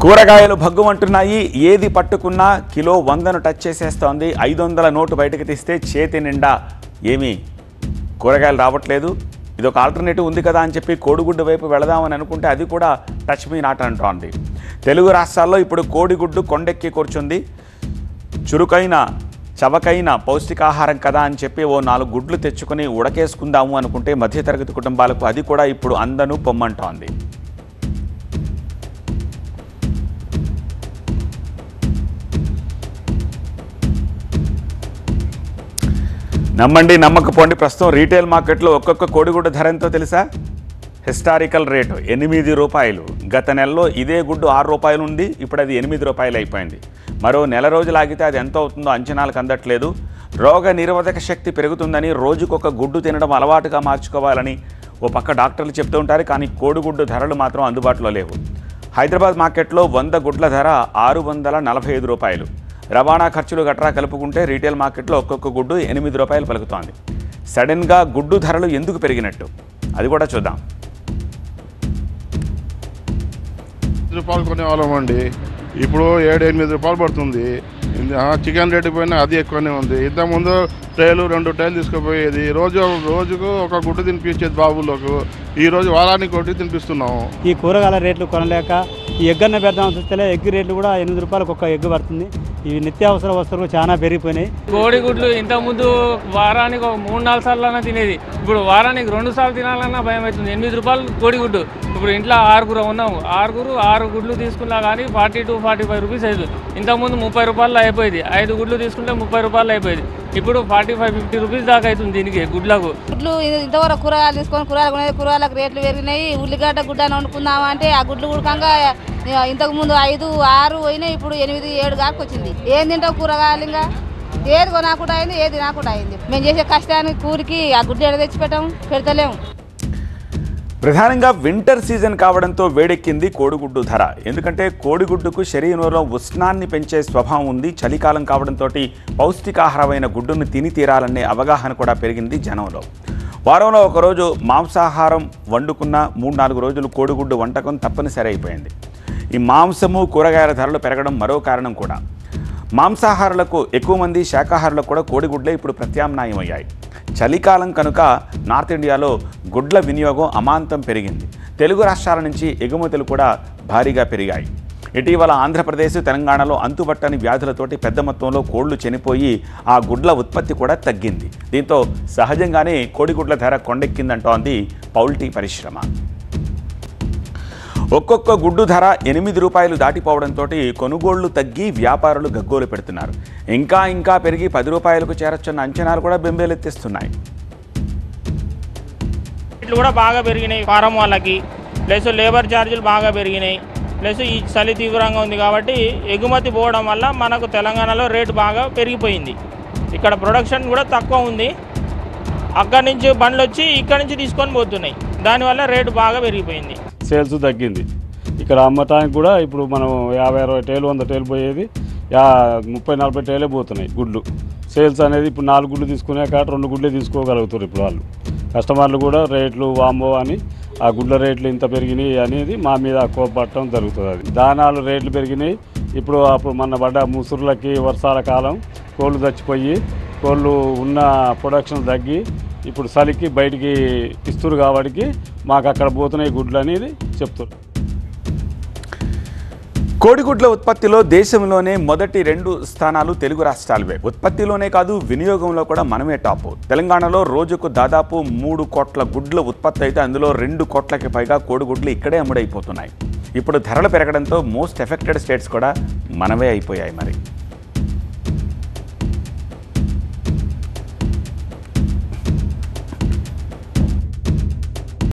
కూరగాయలు భగ్గుమంటున్నాయి. ఏది పట్టుకున్నా కిలో 100ను టచ్ చేసేస్తోంది. 500 నోటు బయటకు తీస్తే చేతి నిండా ఏమీ కూరగాయలు రావట్లేదు. ఇది ఒక ఆల్టర్నేటివ్ ఉంది కదా అని చెప్పి కోడిగుడ్డు వైపు వెళదామని అనుకుంటే అది కూడా టచ్ మీ నాట్ అంటోంది. తెలుగు రాష్ట్రాల్లో ఇప్పుడు కోడిగుడ్డు కొండెక్కి కూర్చుంది. చురుకైన చవకైన పౌష్టికాహారం కదా అని చెప్పి ఓ 4 గుడ్లు తెచ్చుకొని ఉడకేసుకుందాము అనుకుంటే మధ్యతరగతి కుటుంబాలకు అది కూడా ఇప్పుడు అందను పొమ్మంటోంది. నమ్మండి నమ్మకపోండి, ప్రస్తుతం రీటైల్ మార్కెట్లో ఒక్కొక్క కోడిగుడ్డు ధర ఎంతో తెలుసా? హిస్టారికల్ రేటు 8 రూపాయలు. గత నెలలో ఇదే గుడ్డు 6 రూపాయలు ఉంది, ఇప్పుడు అది 8 రూపాయలు అయిపోయింది. మరో నెల రోజులు ఆగితే అది ఎంత అవుతుందో అంచనాలకు అందట్లేదు. రోగ నిరోధక శక్తి పెరుగుతుందని రోజుకొక గుడ్డు తినడం అలవాటుగా మార్చుకోవాలని ఓ పక్క డాక్టర్లు చెప్తూ ఉంటారు. కానీ కోడిగుడ్డు ధరలు మాత్రం అందుబాటులో లేవు. హైదరాబాద్ మార్కెట్లో 100 గుడ్ల ధర 645 రూపాయలు. రవాణా ఖర్చులు గట్రా కలుపుకుంటే రీటైల్ మార్కెట్లో ఒక్కొక్క గుడ్డు 8 రూపాయలు పలుకుతోంది. సడన్గా గుడ్డు ధరలు ఎందుకు పెరిగినట్టు అది కూడా చూద్దాం. రూపాయలు కొనేవాళ్ళం అండి, ఇప్పుడు 7-8 రూపాయలు పడుతుంది. చికెన్ రేటు పోయినా అది ఎక్కువనే ఉంది. ఇంతకుముందు ట్రైలు 2 ట్రైలు తీసుకుపోయేది, రోజుకు ఒక గుడ్డు తినిపించేది బాబులకు. ఈరోజు వారానికి ఒకటి తినిపిస్తున్నాము. ఈ కూరగాయల రేట్లు కొనలేక ఈ ఎగ్ అన్న పెడదాం చూస్తే ఎగ్ రేట్లు కూడా 8 రూపాయలకు ఒక ఎగ్ పడుతుంది. ఇవి నిత్యావసర వస్తువులు చాలా పెరిగిపోయినాయి. కోడిగుడ్లు ఇంతకుముందు వారానికి ఒక 3-4 సార్లు తినేది, ఇప్పుడు వారానికి 2 సార్లు తినాలన్నా భయం అవుతుంది. 8 రూపాయలు కోడిగుడ్డు. ఇప్పుడు ఇంట్లో 6 ఉన్నాము, 6 గుడ్లు తీసుకున్నా కానీ 40-45 రూపీస్ అవుతుంది. ఇంతకుముందు 30 రూపాయలు అయిపోయింది. 5 గుడ్లు తీసుకుంటే 30 రూపాయలు అయిపోయింది. ఇప్పుడు 45-50 రూపీస్ దాకా అవుతుంది దీనికి గుడ్లకు. గుడ్లు ఇంతవరకు కూరగాయలు తీసుకొని కూరగాయలకు రేట్లు పెరిగినాయి. ఉల్లిగడ్డ గుడ్డ వండుకుందామంటే ఆ గుడ్లు ఉడకంగా ఇంతకుముందు 5-6 పోయినాయి, ఇప్పుడు 8-7 దాకా వచ్చింది. ఏం తింటావు కూరగాయలు? ఇంకా ఏది కొనకుండా అయింది, ఏది తినకుండా అయింది. మేము చేసే కష్టానికి కూరికి ఆ గుడ్డు ఎడ తెచ్చి పెడతలేము. ప్రధానంగా వింటర్ సీజన్ కావడంతో వేడెక్కింది కోడిగుడ్డు ధర. ఎందుకంటే కోడిగుడ్డుకు శరీరంలో ఉష్ణాన్ని పెంచే స్వభావం ఉంది. చలికాలం కావడంతో పౌష్టికాహారమైన గుడ్డును తిని తీరాలనే అవగాహన కూడా పెరిగింది జనంలో. వారంలో ఒకరోజు మాంసాహారం వండుకున్న 3-4 రోజులు కోడిగుడ్డు వంటకం తప్పనిసరి అయిపోయింది. ఈ మాంసము కూరగాయల ధరలు పెరగడం మరో కారణం కూడా. మాంసాహారులకు ఎక్కువ మంది, శాకాహారులకు కూడా కోడిగుడ్లే ఇప్పుడు ప్రత్యామ్నాయం అయ్యాయి. చలికాలం కనుక నార్త్ ఇండియాలో గుడ్ల వినియోగం అమాంతం పెరిగింది. తెలుగు రాష్ట్రాల నుంచి ఎగుమతులు కూడా భారీగా పెరిగాయి. ఇటీవల ఆంధ్రప్రదేశ్, తెలంగాణలో అంతుబట్టని వ్యాధులతోటి పెద్ద మొత్తంలో కోళ్లు చనిపోయి ఆ గుడ్ల ఉత్పత్తి కూడా తగ్గింది. దీంతో సహజంగానే కోడిగుడ్ల ధర కొండెక్కిందంటోంది పౌల్ట్రీ పరిశ్రమ. ఒక్కొక్క గుడ్డు ధర 8 రూపాయలు దాటిపోవడంతో కొనుగోళ్లు తగ్గి వ్యాపారులు గగ్గోలు పెడుతున్నారు. ఇంకా పెరిగి 10 రూపాయలకు చేరొచ్చన్న అంచనాలు కూడా బెంబేలెత్తిస్తున్నాయి. రేట్లు కూడా బాగా పెరిగినాయి ఫారం వాళ్ళకి, ప్లస్ లేబర్ ఛార్జీలు బాగా పెరిగినాయి, ప్లస్ ఈ చలి తీవ్రంగా ఉంది కాబట్టి ఎగుమతి పోవడం వల్ల మనకు తెలంగాణలో రేటు బాగా పెరిగిపోయింది. ఇక్కడ ప్రొడక్షన్ కూడా తక్కువ ఉంది. అక్కడి నుంచి బండ్లు వచ్చి ఇక్కడి నుంచి తీసుకొని పోతున్నాయి, దానివల్ల రేటు బాగా పెరిగిపోయింది. సేల్స్ తగ్గింది. ఇక్కడ అమ్మటానికి కూడా ఇప్పుడు మనం 50-60 టేలు 100 టేలు పోయేది 30-40 టేలే పోతున్నాయి గుడ్లు. సేల్స్ అనేది ఇప్పుడు 4 గుడ్లు తీసుకునే కాడ 2 గుడ్లే తీసుకోగలుగుతారు ఇప్పుడు వాళ్ళు. కస్టమర్లు కూడా రేట్లు వామ్మో అని ఆ గుడ్ల రేట్లు ఇంత పెరిగినాయి అనేది మా మీద కోపపడటం జరుగుతుంది. అది దానాలు రేట్లు పెరిగినాయి. అప్పుడు మన పడ్డ ముసురులకి వర్షాల కాలం కోళ్ళు చచ్చిపోయి కోళ్ళు ఉన్న ప్రొడక్షన్ తగ్గి ఇప్పుడు చలికి బయటికి ఇస్తురు కాబట్టి మాకు అక్కడ పోతున్నాయి గుడ్లు అనేది చెప్తారు. కోడిగుడ్ల ఉత్పత్తిలో దేశంలోనే మొదటి 2 స్థానాలు తెలుగు రాష్ట్రాలవే. ఉత్పత్తిలోనే కాదు, వినియోగంలో కూడా మనమే టాపు. తెలంగాణలో రోజుకు దాదాపు 3 కోట్ల గుడ్ల ఉత్పత్తి అయితే అందులో 2 కోట్లకి పైగా కోడిగుడ్లు ఇక్కడే అమ్ముడైపోతున్నాయి. ఇప్పుడు ధరలు పెరగడంతో మోస్ట్ ఎఫెక్టెడ్ స్టేట్స్ కూడా మనమే అయిపోయాయి మరి.